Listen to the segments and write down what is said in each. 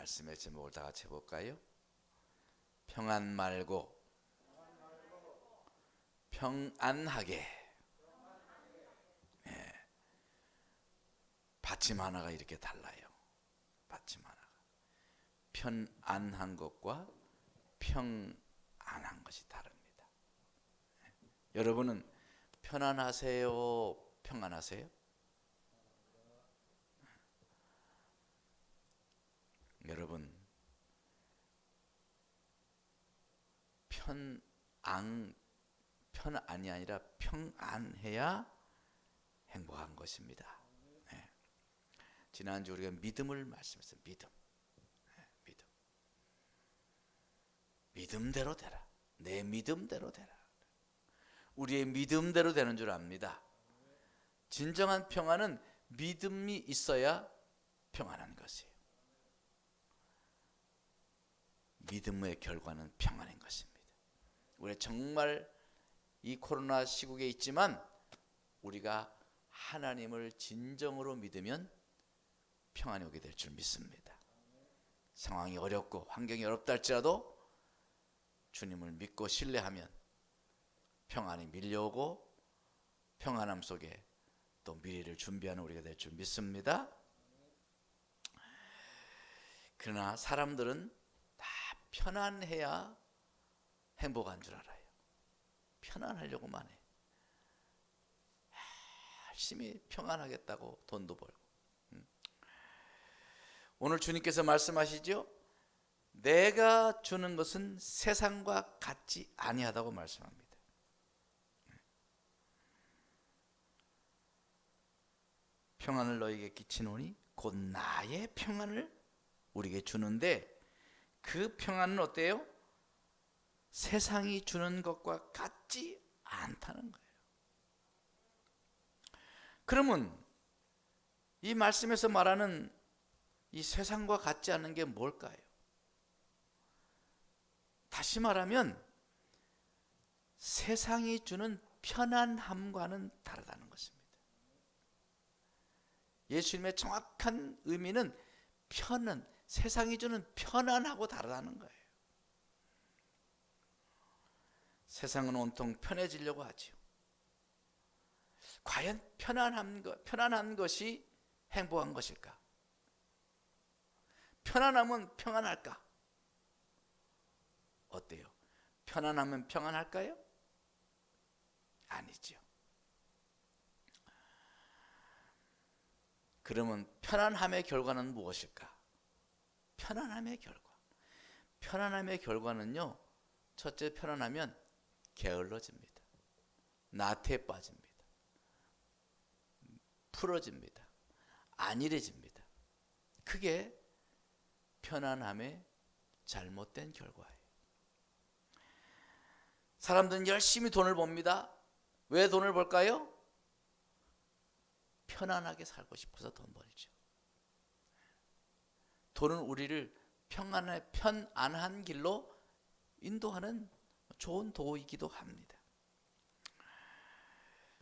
말씀의 제목을 다 같이 해볼까요? 평안 말고 평안하게. 받침 하나가 이렇게 달라요. 받침 하나가 편안한 것과 평안한 것이 다릅니다. 여러분은 편안하세요? 평안하세요? 여러분 편안이 아니라 평안해야 행복한 것입니다. 지난주 우리가 믿음을 말씀했어요. 믿음. 믿음대로 되라. 내 믿음대로 되라. 우리의 믿음대로 되는 줄 압니다. 진정한 평안은 믿음이 있어야 평안한 것이에요. 믿음의 결과는 평안인 것입니다. 우리가 정말 이 코로나 시국에 있지만 우리가 하나님을 진정으로 믿으면 평안이 오게 될 줄 믿습니다. 상황이 어렵고 환경이 어렵다 할지라도 주님을 믿고 신뢰하면 평안이 밀려오고 평안함 속에 또 미래를 준비하는 우리가 될 줄 믿습니다. 그러나 사람들은 다 편안해야 행복한 줄 알아요. 편안하려고만 해. 열심히 평안하겠다고 돈도 벌고. 오늘 주님께서 말씀하시죠. 내가 주는 것은 세상과 같지 아니하다고 말씀합니다. 평안을 너에게 끼치노니 곧 나의 평안을 우리에게 주는데 그 평안은 어때요? 세상이 주는 것과 같지 않다는 거예요. 그러면 이 말씀에서 말하는 이 세상과 같지 않은 게 뭘까요? 다시 말하면 세상이 주는 편안함과는 다르다는 것입니다. 예수님의 정확한 의미는 세상이 주는 편안하고 다르다는 거예요. 세상은 온통 편해지려고 하죠. 과연 편안한 것이 행복한 것일까? 편안하면 평안할까? 어때요? 편안하면 평안할까요? 아니죠. 그러면 편안함의 결과는 무엇일까? 편안함의 결과는요, 첫째, 편안하면 게을러집니다. 나태에 빠집니다. 풀어집니다. 안일해집니다. 그게 편안함의 잘못된 결과예요. 사람들은 열심히 돈을 법니다. 왜 돈을 벌까요? 편안하게 살고 싶어서 돈 벌죠. 돈은 우리를 편안한 길로 인도하는 좋은 도구이기도 합니다.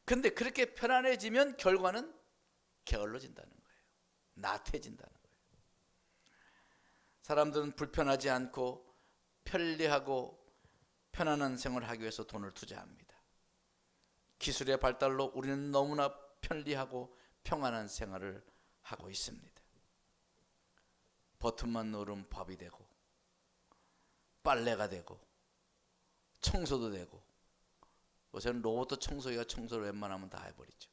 그런데 그렇게 편안해지면 결과는 게을러진다는 거예요. 나태해진다는 거예요. 사람들은 불편하지 않고 편리하고 편안한 생활을 하기 위해서 돈을 투자합니다. 기술의 발달로 우리는 너무나 편리하고 평안한 생활을 하고 있습니다. 버튼만 누르면 밥이 되고 빨래가 되고 청소도 되고, 요새는 로봇 청소기가 청소를 웬만하면 다 해버리죠.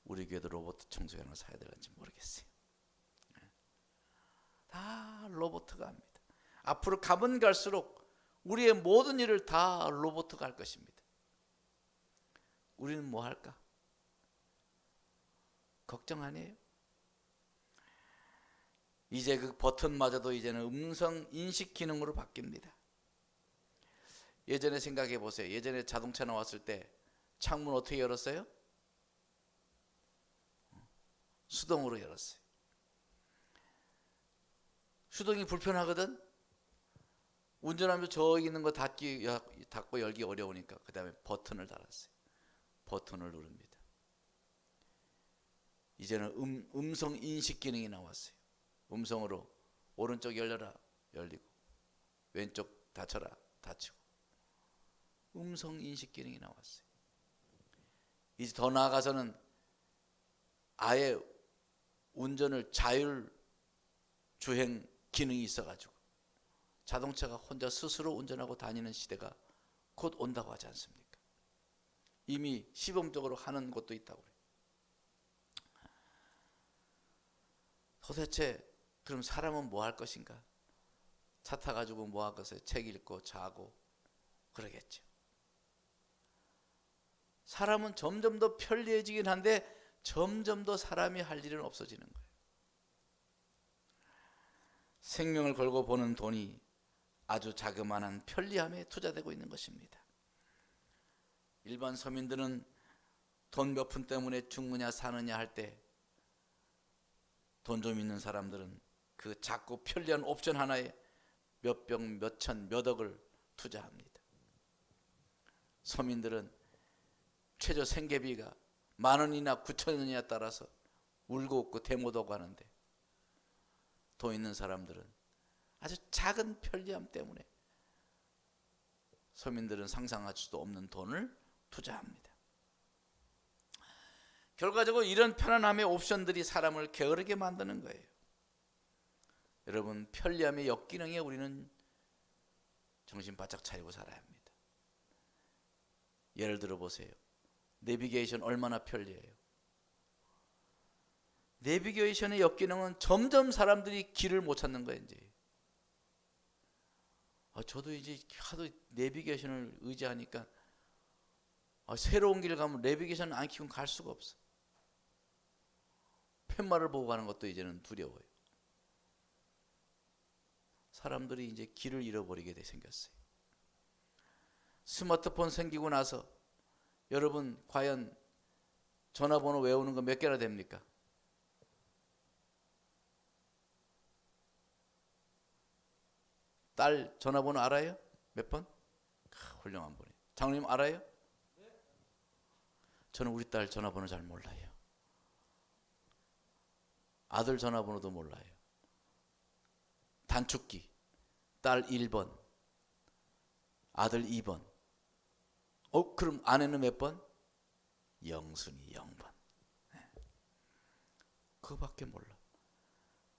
우리 교회도 로봇 청소기 하나 사야 될지 모르겠어요. 다 로봇가 합니다. 앞으로 가면 갈수록 우리의 모든 일을 다 로봇가 할 것입니다. 우리는 뭐 할까? 걱정 아니에요? 이제 그 버튼마저도 이제는 음성 인식 기능으로 바뀝니다. 예전에 생각해 보세요. 예전에 자동차 나왔을 때 창문 어떻게 열었어요? 수동으로 열었어요. 수동이 불편하거든. 운전하면서 저기 있는 거 닫고 열기 어려우니까 그 다음에 버튼을 달았어요. 버튼을 누릅니다. 이제는 음성 인식 기능이 나왔어요. 음성으로 오른쪽 열려라, 열리고 왼쪽 닫혀라, 닫히고 음성 인식 기능이 나왔어요. 이제 더 나아가서는 아예 운전을 자율 주행 기능이 있어가지고 자동차가 혼자 스스로 운전하고 다니는 시대가 곧 온다고 하지 않습니까? 이미 시범적으로 하는 곳도 있다고 그래요. 도대체 그럼 사람은 뭐 할 것인가? 차 타가지고 뭐 할 것을 책 읽고 자고 그러겠죠. 사람은 점점 더 편리해지긴 한데 점점 더 사람이 할 일은 없어지는 거예요. 생명을 걸고 버는 돈이 아주 자그마한 편리함에 투자되고 있는 것입니다. 일반 서민들은 돈 몇 푼 때문에 죽느냐 사느냐 할 때 돈 좀 있는 사람들은 그 작고 편리한 옵션 하나에 몇 병, 몇 천, 몇 억을 투자합니다. 서민들은 최저 생계비가 10,000원이나 9,000원이나 따라서 울고 웃고 대모도 하고 하는데 돈 있는 사람들은 아주 작은 편리함 때문에 서민들은 상상할 수도 없는 돈을 투자합니다. 결과적으로 이런 편안함의 옵션들이 사람을 게으르게 만드는 거예요. 여러분, 편리함의 역기능에 우리는 정신 바짝 차리고 살아야 합니다. 예를 들어 보세요. 내비게이션 얼마나 편리해요. 내비게이션의 역기능은 점점 사람들이 길을 못 찾는 거예요. 이제 저도 이제 하도 내비게이션을 의지하니까 새로운 길 가면 내비게이션 안 키우면 갈 수가 없어. 팻말을 보고 가는 것도 이제는 두려워요. 사람들이 이제 길을 잃어버리게 생겼어요. 스마트폰 생기고 나서 여러분 과연 전화번호 외우는 거 몇 개나 됩니까? 딸 전화번호 알아요? 몇 번? 훌륭한 분이에요. 장로님 알아요? 저는 우리 딸 전화번호 잘 몰라요. 아들 전화번호도 몰라요. 단축키 딸 1번, 아들 2번. 그럼 아내는 몇 번? 영순이 0번. 그거밖에 몰라.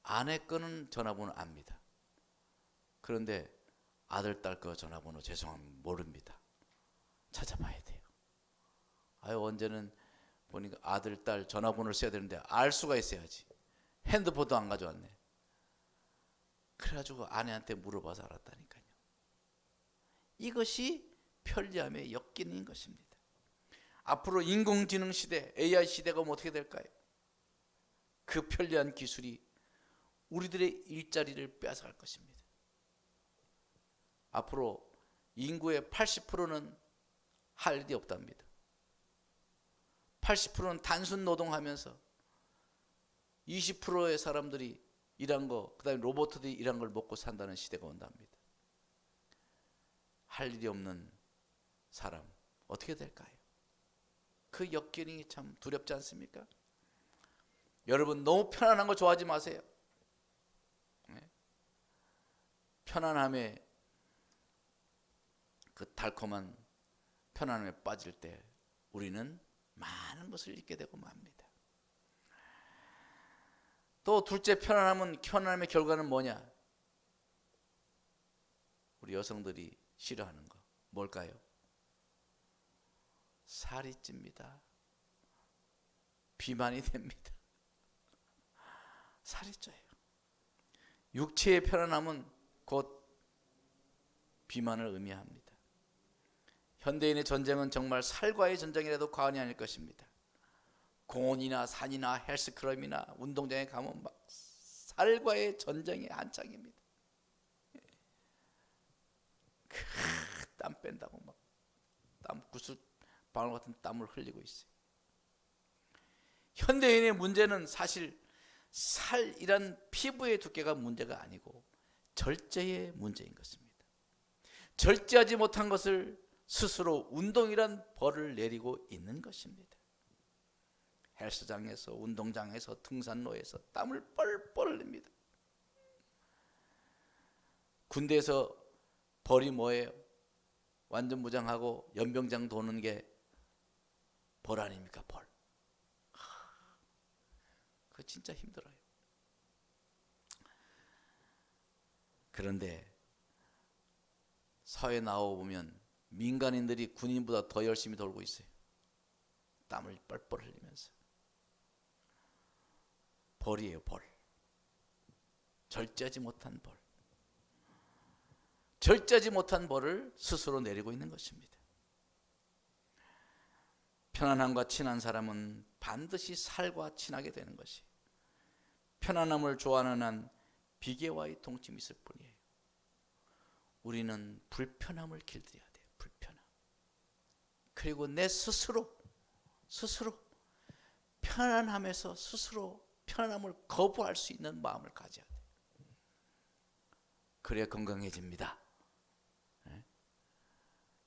아내 거는 전화번호 압니다. 그런데 아들, 딸 거 전화번호 죄송합니다. 모릅니다. 찾아봐야 돼요. 언제는 보니까 아들, 딸 전화번호를 써야 되는데 알 수가 있어야지. 핸드폰도 안 가져왔네. 그래가지고 아내한테 물어봐서 알았다니까요. 이것이 편리함의 역기능인 것입니다. 앞으로 인공지능 시대, AI 시대가 오면 어떻게 될까요? 그 편리한 기술이 우리들의 일자리를 빼앗아갈 것입니다. 앞으로 인구의 80%는 할 일이 없답니다. 80%는 단순 노동하면서 20%의 사람들이 일한 거, 그 다음에 로봇들이 일한 걸 먹고 산다는 시대가 온답니다. 할 일이 없는 사람 어떻게 될까요? 그 역기능이 참 두렵지 않습니까? 여러분 너무 편안한 거 좋아하지 마세요. 편안함에 그 달콤한 편안함에 빠질 때 우리는 많은 것을 잊게 되고 맙니다. 또 둘째, 편안함의 결과는 뭐냐? 우리 여성들이 싫어하는 거 뭘까요? 살이 찝니다. 비만이 됩니다. 살이 쪄요. 육체의 편안함은 곧 비만을 의미합니다. 현대인의 전쟁은 정말 살과의 전쟁이라도 과언이 아닐 것입니다. 공원이나 산이나 헬스클럽이나 운동장에 가면 막 살과의 전쟁의 한창입니다. 땀 뺀다고 막 구슬 방울 같은 땀을 흘리고 있어요. 현대인의 문제는 사실 살이란 피부의 두께가 문제가 아니고 절제의 문제인 것입니다. 절제하지 못한 것을 스스로 운동이란 벌을 내리고 있는 것입니다. 헬스장에서, 운동장에서, 등산로에서 땀을 뻘뻘 흘립니다. 군대에서 벌이 뭐예요? 완전 무장하고 연병장 도는 게 벌 아닙니까? 벌. 그거 진짜 힘들어요. 그런데 사회에 나와보면 민간인들이 군인보다 더 열심히 돌고 있어요. 땀을 뻘뻘 흘리면서. 벌이에요, 벌. 절제하지 못한 벌. 절제하지 못한 벌을 스스로 내리고 있는 것입니다. 편안함과 친한 사람은 반드시 살과 친하게 되는 것이, 편안함을 좋아하는 한 비계와의 동침이 있을 뿐이에요. 우리는 불편함을 길들여야 돼요. 불편함. 그리고 내 스스로 편안함에서 스스로 편안함을 거부할 수 있는 마음을 가져야 돼요. 그래야 건강해집니다.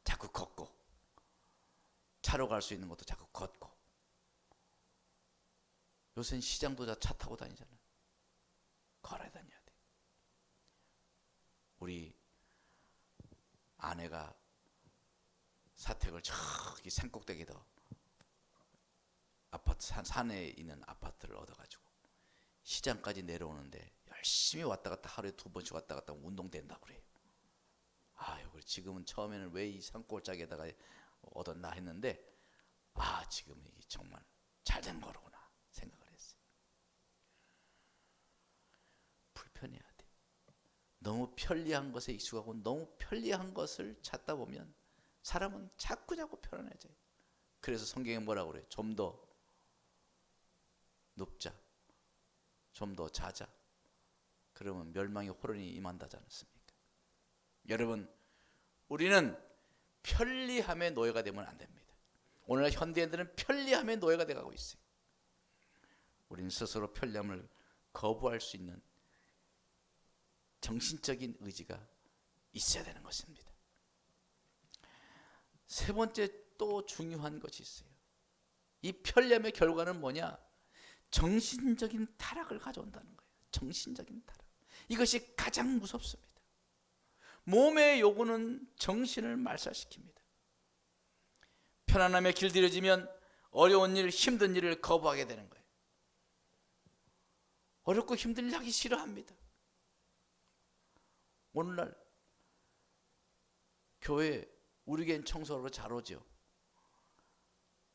자꾸 걷고, 차로 갈 수 있는 것도 자꾸 걷고. 요새는 시장도 다 차 타고 다니잖아요. 걸어 다녀야 돼. 우리 아내가 사택을 저기 산꼭대기에다 아파트 산에 있는 아파트를 얻어가지고 시장까지 내려오는데 열심히 왔다 갔다 하루에 2번씩 왔다 갔다 하면 운동된다고 그래요. 아유, 지금은 처음에는 왜 이 산골짜기에다가 얻었나 했는데, 지금 이게 정말 잘된 거로구나 생각을 했어요. 불편해야 돼. 너무 편리한 것에 익숙하고 너무 편리한 것을 찾다 보면 사람은 자꾸 편안해져요. 그래서 성경에 뭐라고 그래요? 좀 더 눕자, 좀 더 자자. 그러면 멸망의 호련이 임한다지 않습니까? 여러분, 우리는 편리함의 노예가 되면 안 됩니다. 오늘날 현대인들은 편리함의 노예가 되어가고 있어요. 우리는 스스로 편리함을 거부할 수 있는 정신적인 의지가 있어야 되는 것입니다. 세 번째 또 중요한 것이 있어요. 이 편리함의 결과는 뭐냐? 정신적인 타락을 가져온다는 거예요. 정신적인 타락. 이것이 가장 무섭습니다. 몸의 요구는 정신을 말살시킵니다. 편안함에 길들여지면 어려운 일, 힘든 일을 거부하게 되는 거예요. 어렵고 힘든 일 하기 싫어합니다. 오늘날 교회 우리 교회는 청소하러 잘 오죠.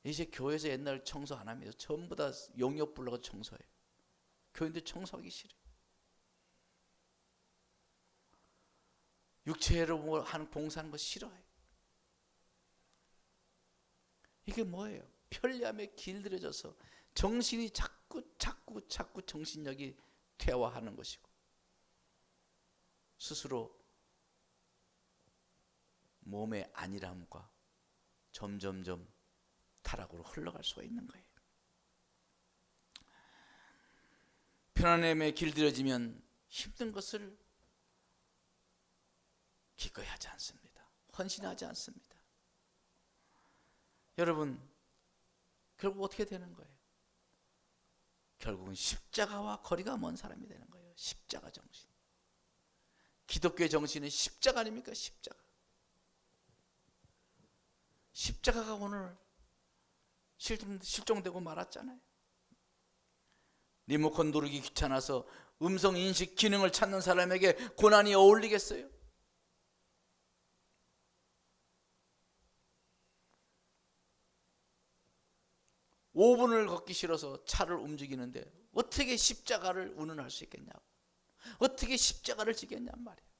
이제 교회에서 옛날 청소 안 합니다. 전부 다 용역 불러서 청소해요. 교인들 청소하기 싫어요. 육체로 하는 봉사하는 거 싫어해요. 이게 뭐예요? 편리함에 길들여져서 정신이 자꾸 정신력이 퇴화하는 것이고, 스스로 몸의 안일함과 점점점 타락으로 흘러갈 수가 있는 거예요. 편안함에 길들여지면 힘든 것을 기꺼이 하지 않습니다. 헌신하지 않습니다. 여러분, 결국 어떻게 되는 거예요? 결국은 십자가와 거리가 먼 사람이 되는 거예요. 십자가 정신. 기독교의 정신은 십자가 아닙니까? 십자가. 십자가가 오늘 실종되고 말았잖아요. 리모컨 누르기 귀찮아서 음성 인식 기능을 찾는 사람에게 고난이 어울리겠어요? (5분을) 걷기 싫어서 차를 움직이는데 어떻게 십자가를 운운할 수 있겠냐고, 어떻게 십자가를 지겠냔 말이에요.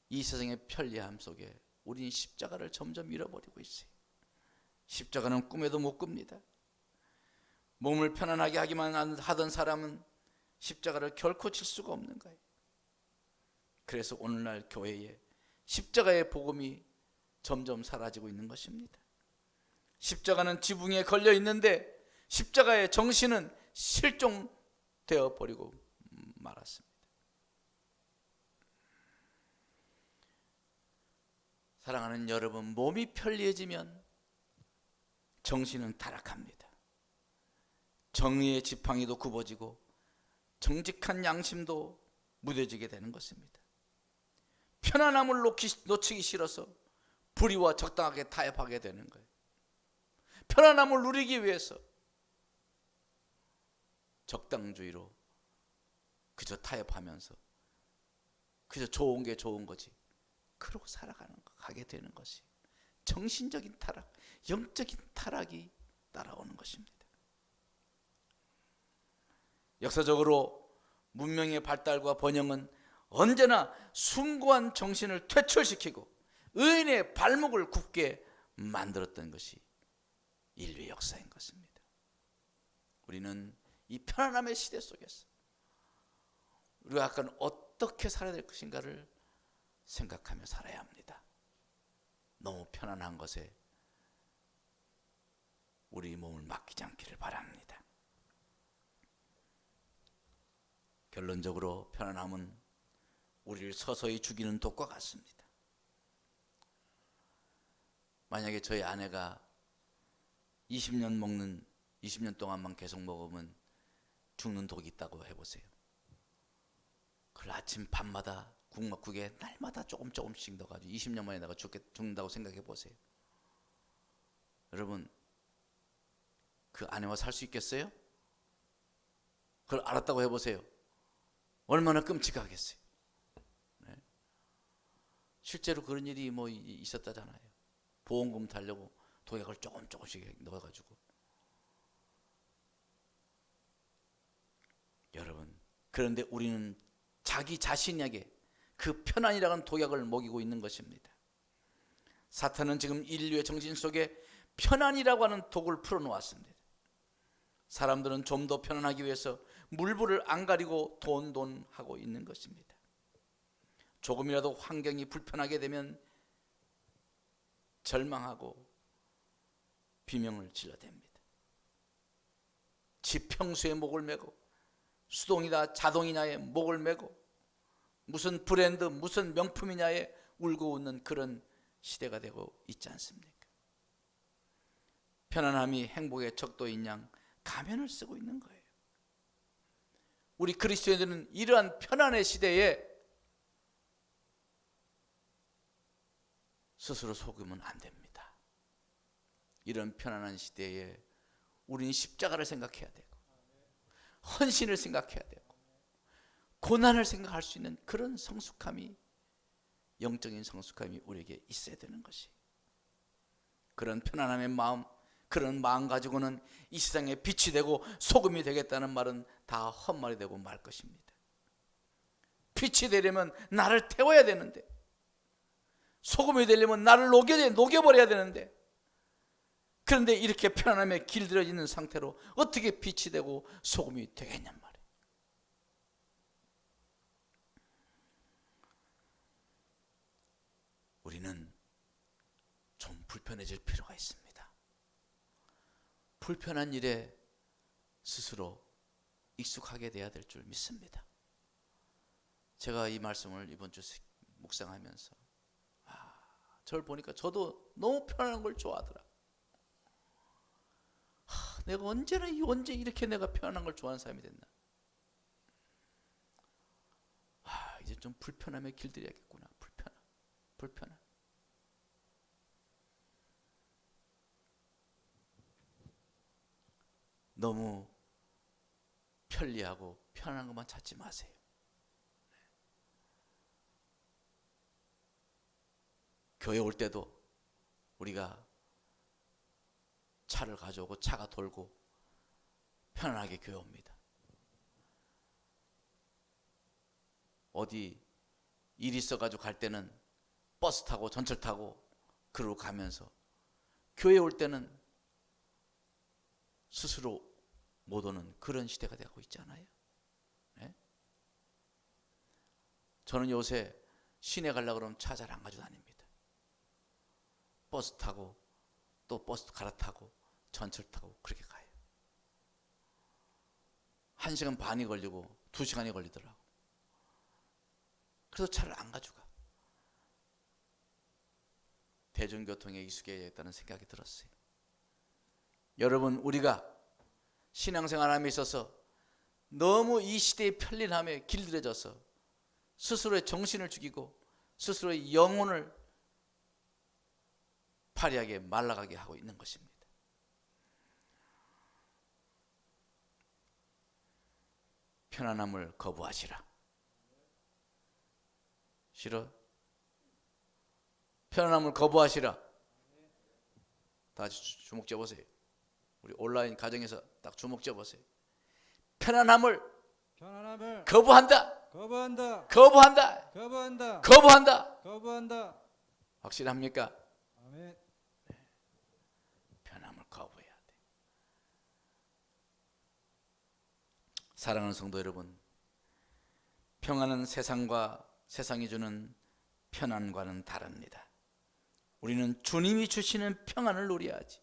이 세상의 편리함 속에 우리는 십자가를 점점 잃어버리고 있어요. 십자가는 꿈에도 못 꿉니다. 몸을 편안하게 하기만 하던 사람은 십자가를 결코 칠 수가 없는 거예요. 그래서 오늘날 교회에 십자가의 복음이 점점 사라지고 있는 것입니다. 십자가는 지붕에 걸려 있는데 십자가의 정신은 실종되어 버리고 말았습니다. 사랑하는 여러분, 몸이 편리해지면 정신은 타락합니다. 정의의 지팡이도 굽어지고 정직한 양심도 무뎌지게 되는 것입니다. 편안함을 놓치기 싫어서 불의와 적당하게 타협하게 되는 거예요. 편안함을 누리기 위해서 적당주의로 그저 타협하면서 그저 좋은 게 좋은 거지 그러고 가게 되는 것이 정신적인 타락, 영적인 타락이 따라오는 것입니다. 역사적으로 문명의 발달과 번영은 언제나 숭고한 정신을 퇴출시키고 의인의 발목을 굽게 만들었던 것이 인류의 역사인 것입니다. 우리는 이 편안함의 시대 속에서 우리가 약간 어떻게 살아야 될 것인가를 생각하며 살아야 합니다. 너무 편안한 것에 우리 몸을 맡기지 않기를 바랍니다. 결론적으로 편안함은 우리를 서서히 죽이는 독과 같습니다. 만약에 저희 아내가 20년 동안만 계속 먹으면 죽는 독이 있다고 해보세요. 그걸 아침 밤마다 국에 날마다 조금씩 넣어가지고 20년 만에 내가 죽는다고 생각해 보세요. 여러분, 그 아내와 살 수 있겠어요? 그걸 알았다고 해보세요. 얼마나 끔찍하겠어요. 네. 실제로 그런 일이 있었다잖아요. 보험금 타려고 독약을 조금씩 넣어가지고. 여러분, 그런데 우리는 자기 자신에게 그 편안이라는 독약을 먹이고 있는 것입니다. 사탄은 지금 인류의 정신 속에 편안이라고 하는 독을 풀어놓았습니다. 사람들은 좀 더 편안하기 위해서 물불을 안 가리고 돈하고 있는 것입니다. 조금이라도 환경이 불편하게 되면 절망하고 비명을 질러댑니다. 집 평수에 목을 메고 수동이다 자동이냐에 목을 메고 무슨 브랜드 무슨 명품이냐에 울고 웃는 그런 시대가 되고 있지 않습니까? 편안함이 행복의 척도인 양 가면을 쓰고 있는 거예요. 우리 그리스도인들은 이러한 편안의 시대에 스스로 속으면 안 됩니다. 이런 편안한 시대에 우리는 십자가를 생각해야 되고 헌신을 생각해야 되고 고난을 생각할 수 있는 그런 성숙함이, 영적인 성숙함이 우리에게 있어야 되는 것이, 그런 편안함의 마음, 그런 마음 가지고는 이 세상에 빛이 되고 소금이 되겠다는 말은 다 헛말이 되고 말 것입니다. 빛이 되려면 나를 태워야 되는데, 소금이 되려면 나를 녹여버려야 되는데, 그런데 이렇게 편안함에 길들여 있는 상태로 어떻게 빛이 되고 소금이 되겠냔 말이에요. 우리는 좀 불편해질 필요가 있습니다. 불편한 일에 스스로 익숙하게 돼야 될 줄 믿습니다. 제가 이 말씀을 이번 주 묵상하면서 저를 보니까 저도 너무 편안한 걸 좋아하더라. 내가 언제 이렇게 내가 편안한 걸 좋아하는 사람이 됐나? 이제 좀 불편함에 길들여야겠구나. 불편함. 너무 편리하고 편안한 것만 찾지 마세요. 교회 올 때도 우리가 차를 가져오고 차가 돌고 편안하게 교회 옵니다. 어디 일 있어가지고 갈 때는 버스 타고 전철 타고 그러고 가면서, 교회 올 때는 스스로 못 오는 그런 시대가 되고 있잖아요. 네? 저는 요새 시내 가려고 그러면 차 잘 안 가지고 다닙니다. 버스 타고 또 버스 갈아타고 전철 타고 그렇게 가요. 1시간 반이 걸리고 2시간이 걸리더라고. 그래서 차를 안 가져가. 대중교통에 익숙해야겠다는 생각이 들었어요. 여러분, 우리가 신앙생활함에 있어서 너무 이 시대의 편리함에 길들여져서 스스로의 정신을 죽이고 스스로의 영혼을 파리하게 말라가게 하고 있는 것입니다. 편안함을 거부하시라. 싫어? 편안함을 거부하시라. 다 같이 주목 쥐어보세요. 우리 온라인 가정에서 딱 주목 쥐어보세요. 편안함을 거부한다. 거부한다. 거부한다. 거부한다. 거부한다. 거부한다. 확실합니까? 아멘. 편안함을 거부해야 돼. 사랑하는 성도 여러분, 평안은 세상과 세상이 주는 편안과는 다릅니다. 우리는 주님이 주시는 평안을 누려야지.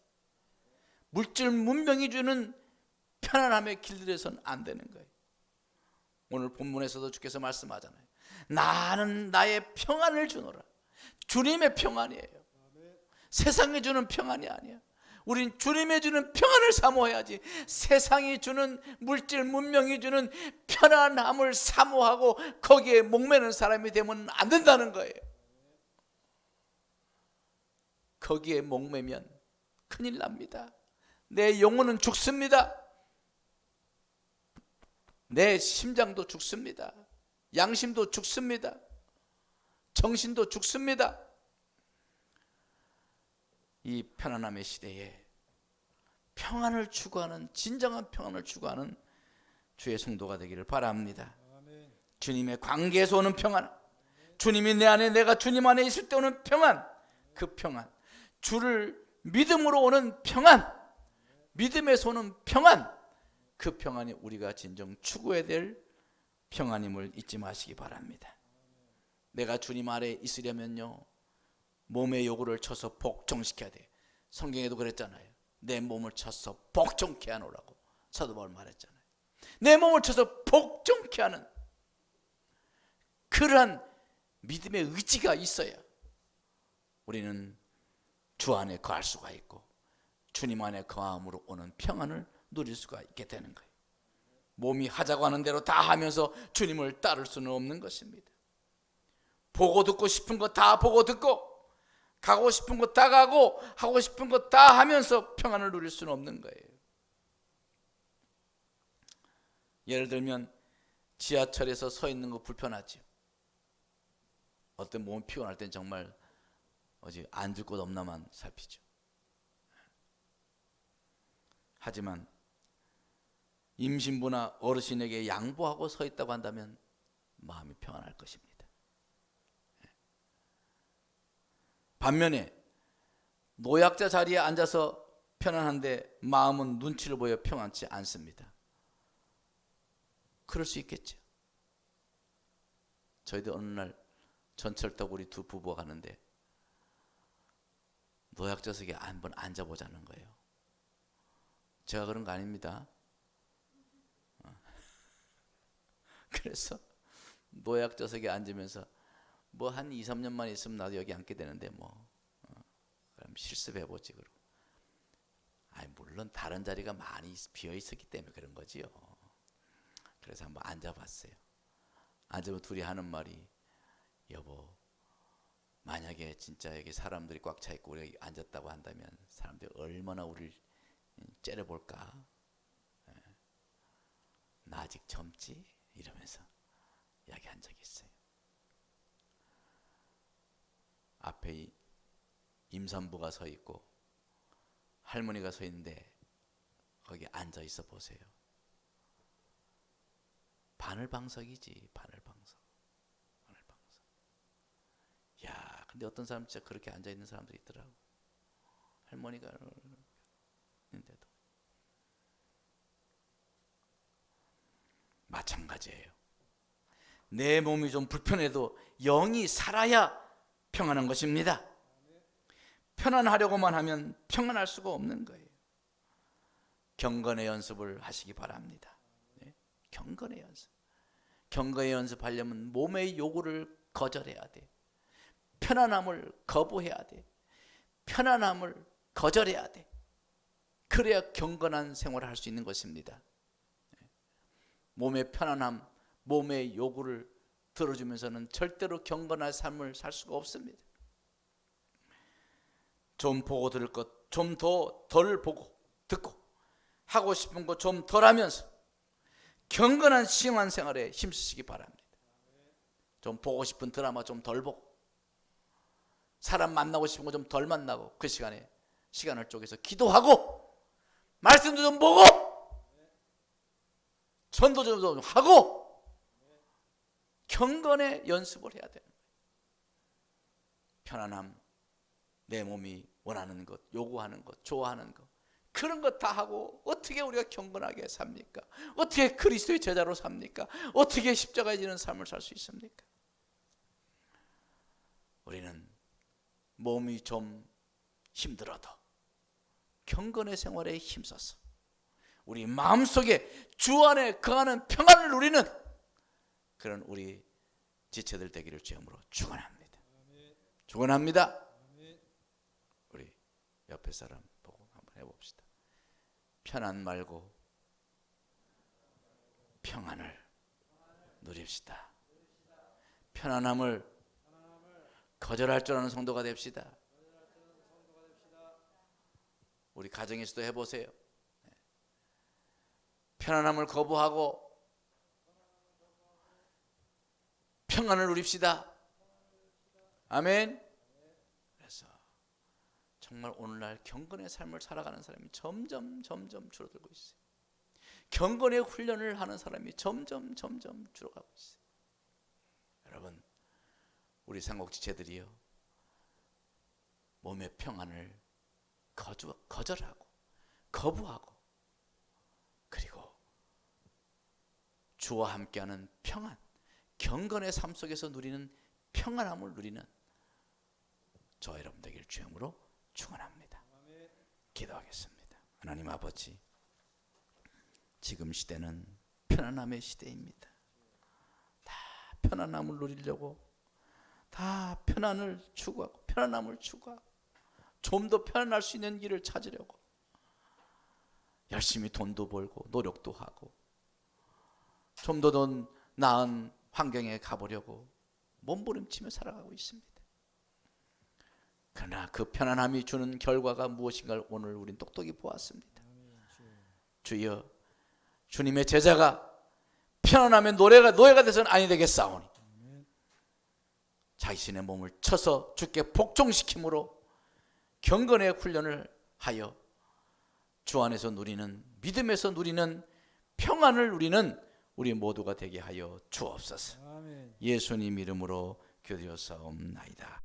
물질 문명이 주는 편안함에 길들여서는 안 되는 거예요. 오늘 본문에서도 주께서 말씀하잖아요. 나는 나의 평안을 주노라. 주님의 평안이에요. 세상이 주는 평안이 아니야. 우린 주님이 주는 평안을 사모해야지. 세상이 주는 물질 문명이 주는 편안함을 사모하고 거기에 목매는 사람이 되면 안 된다는 거예요. 거기에 목매면 큰일 납니다. 내 영혼은 죽습니다. 내 심장도 죽습니다. 양심도 죽습니다. 정신도 죽습니다. 이 편안함의 시대에 평안을 추구하는, 진정한 평안을 추구하는 주의 성도가 되기를 바랍니다. 아멘. 주님의 관계에서 오는 평안, 주님이 내 안에, 내가 주님 안에 있을 때 오는 평안, 그 평안, 주를 믿음으로 오는 평안, 믿음에서 오는 평안, 그 평안이 우리가 진정 추구해야 될 평안임을 잊지 마시기 바랍니다. 내가 주님 아래 있으려면요, 몸의 요구를 쳐서 복종시켜야 돼. 성경에도 그랬잖아요. 내 몸을 쳐서 복종케 하노라고 사도 바울 말했잖아요. 내 몸을 쳐서 복종케 하는 그러한 믿음의 의지가 있어야 우리는 주 안에 거할 수가 있고 주님 안에 거함으로 오는 평안을 누릴 수가 있게 되는 거예요. 몸이 하자고 하는 대로 다 하면서 주님을 따를 수는 없는 것입니다. 보고 듣고 싶은 거 다 보고 듣고 가고 싶은 거 다 가고 하고 싶은 거 다 하면서 평안을 누릴 수는 없는 거예요. 예를 들면 지하철에서 서 있는 거 불편하죠. 어떤 몸이 피곤할 땐 정말 앉을 곳 없나만 살피죠. 하지만 임신부나 어르신에게 양보하고 서 있다고 한다면 마음이 평안할 것입니다. 반면에 노약자 자리에 앉아서 편안한데 마음은 눈치를 보여 평안치 않습니다. 그럴 수 있겠죠. 저희도 어느 날 전철 타고 우리 두 부부가 가는데 노약자석에 한번 앉아보자는 거예요. 제가 그런 거 아닙니다. 그래서 노약자석에 앉으면서 뭐 한 2, 3년만 있으면 나도 여기 앉게 되는데 그럼 실습해보지. 그러고 물론 다른 자리가 많이 비어 있었기 때문에 그런 거지요. 그래서 한번 앉아봤어요. 앉으면 둘이 하는 말이, 여보, 만약에 진짜 여기 사람들이 꽉 차 있고 우리가 앉았다고 한다면 사람들이 얼마나 우리를 째려볼까? 나 아직 젊지? 이러면서 이야기한 적이 있어요. 앞에 임산부가 서 있고 할머니가 서 있는데 거기 앉아 있어 보세요. 바늘방석이지, 바늘방석. 야, 근데 어떤 사람 진짜 그렇게 앉아 있는 사람들이 있더라고. 할머니가 있는데도. 마찬가지예요. 내 몸이 좀 불편해도 영이 살아야 평안한 것입니다. 편안하려고만 하면 평안할 수가 없는 거예요. 경건의 연습을 하시기 바랍니다. 네? 경건의 연습. 경건의 연습하려면 몸의 요구를 거절해야 돼. 편안함을 거부해야 돼. 편안함을 거절해야 돼. 그래야 경건한 생활을 할 수 있는 것입니다. 몸의 편안함, 몸의 요구를 들어주면서는 절대로 경건한 삶을 살 수가 없습니다. 좀 보고 들을 것 좀 더 덜 보고 듣고 하고 싶은 거 좀 덜 하면서 경건한 신앙생활에 힘쓰시기 바랍니다. 좀 보고 싶은 드라마 좀 덜 보고 사람 만나고 싶은 거 좀 덜 만나고 그 시간에 시간을 쪼개서 기도하고 말씀도 좀 보고 전도 좀 하고 경건의 연습을 해야 되는 거예요. 편안함, 내 몸이 원하는 것, 요구하는 것, 좋아하는 것 그런 것 다 하고 어떻게 우리가 경건하게 삽니까? 어떻게 그리스도의 제자로 삽니까? 어떻게 십자가에 지는 삶을 살 수 있습니까? 우리는 몸이 좀 힘들어도 경건의 생활에 힘써서 우리 마음속에 주 안에 거하는 평안을 누리는 그런 우리 지체들 되기를 주님으로 축원합니다. 축원합니다. 우리 옆에 사람 보고 한번 해봅시다. 편안 말고 평안을 누립시다. 편안함을 거절할 줄 아는 성도가 됩시다. 우리 가정에서도 해보세요. 편안함을 거부하고 평안을 누립시다. 아멘. 그래서 정말 오늘날 경건의 삶을 살아가는 사람이 점점 줄어들고 있어요. 경건의 훈련을 하는 사람이 점점 줄어가고 있어요. 여러분, 우리 삼국지체들이요 몸의 평안을 거절하고 거부하고 그리고 주와 함께하는 평안, 경건의 삶 속에서 누리는 평안함을 누리는 저 여러분 되길 주님으로 축원합니다. 기도하겠습니다. 하나님 아버지, 지금 시대는 편안함의 시대입니다. 다 편안함을 누리려고 다 편안을 추구하고 편안함을 추구하고 좀 더 편안할 수 있는 길을 찾으려고 열심히 돈도 벌고 노력도 하고 좀 더 나은 환경에 가보려고 몸부림치며 살아가고 있습니다. 그러나 그 편안함이 주는 결과가 무엇인가를 오늘 우린 똑똑히 보았습니다. 주여, 주님의 제자가 편안함의 노예가 돼서는 아니 되겠사오니 자신의 몸을 쳐서 주께 복종시킴으로 경건의 훈련을 하여 주 안에서 누리는, 믿음에서 누리는 평안을 누리는 우리 모두가 되게 하여 주옵소서. 예수님 이름으로 기도하옵나이다.